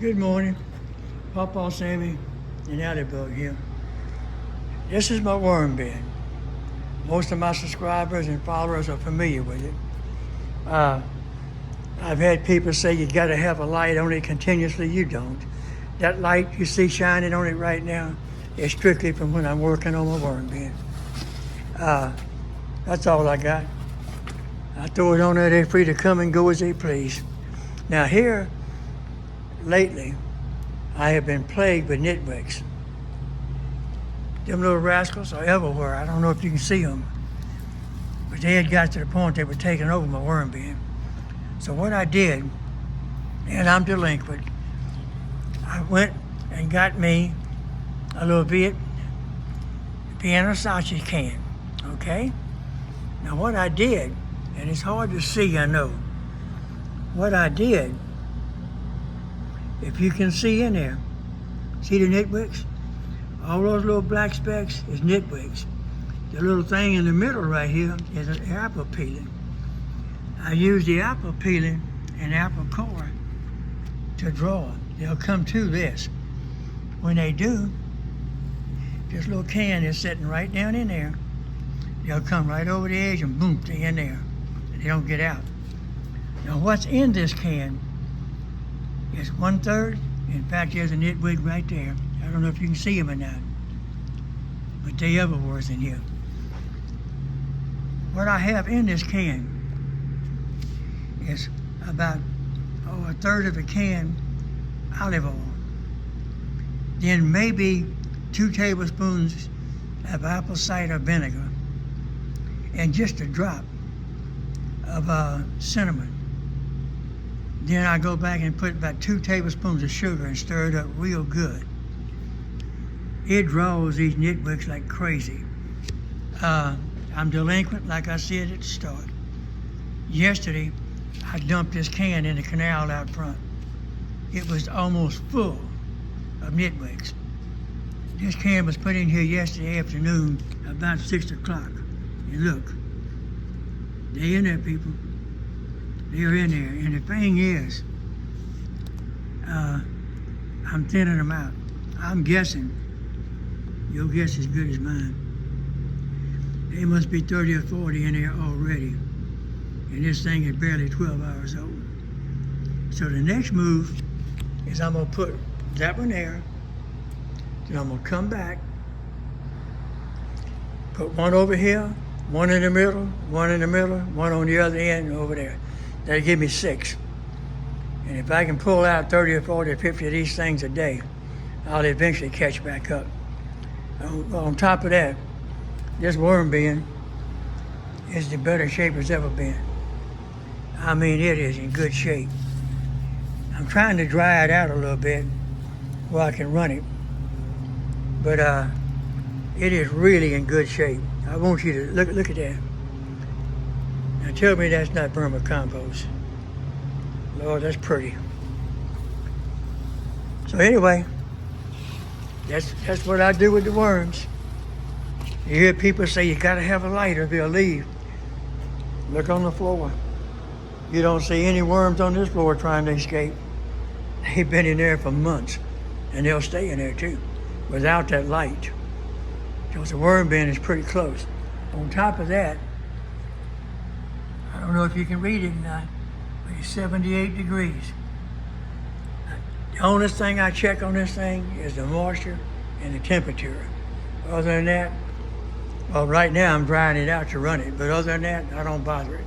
Good morning, Papa Sammy and Allybug here. This is my worm bin. Most of my subscribers and followers are familiar with it. I've had people say you gotta have a light on it continuously. You don't. That light you see shining on it right now is strictly from when I'm working on my worm bin. That's all I got. I throw it on there, they're free to come and go as they please. Now here, lately, I have been plagued with nitwicks. Them little rascals are everywhere. I don't know if you can see them, but they had got to the point they were taking over my worm bin. So what I did, and I'm delinquent, I went and got me a little piano sausage can, okay? Now what I did, and it's hard to see, I know. What I did, if you can see in there, see the nitwicks? All those little black specks is nitwicks. The little thing in the middle right here is an apple peeling. I use the apple peeling and apple core to draw. They'll come to this. When they do, this little can is sitting right down in there. They'll come right over the edge and boom, they're in there. And they don't get out. Now what's in this can is 1/3. In fact, there's a nitwig right there. I don't know if you can see them or not, but they everywhere in here. What I have in this can is about 1/3 of a can olive oil. Then maybe 2 tablespoons of apple cider vinegar and just a drop of cinnamon. Then I go back and put about 2 tablespoons of sugar and stir it up real good. It draws these nitwicks like crazy. I'm delinquent, like I said at the start. Yesterday, I dumped this can in the canal out front. It was almost full of nitwicks. This can was put in here yesterday afternoon about 6 o'clock. And look, they're in there, people. They're in there. And the thing is, I'm thinning them out. I'm guessing. Your guess is as good as mine. There must be 30 or 40 in there already. And this thing is barely 12 hours old. So the next move is I'm gonna put that one there. Then I'm gonna come back, put one over here, one in the middle, one in the middle, one on the other end over there. That'll give me 6. And if I can pull out 30 or 40 or 50 of these things a day, I'll eventually catch back up. On top of that, this worm bin is the better shape it's ever been. I mean, it is in good shape. I'm trying to dry it out a little bit where I can run it. But it is really in good shape. I want you to look at that. Now tell me that's not Vermicompost. Lord, that's pretty. So anyway, that's what I do with the worms. You hear people say you gotta have a light or they'll leave. Look on the floor. You don't see any worms on this floor trying to escape. They've been in there for months, and they'll stay in there too, without that light. Because the worm bin is pretty close. On top of that, I don't know if you can read it or not, but it's 78 degrees. The only thing I check on this thing is the moisture and the temperature. Other than that, well, right now I'm drying it out to run it, but other than that, I don't bother it.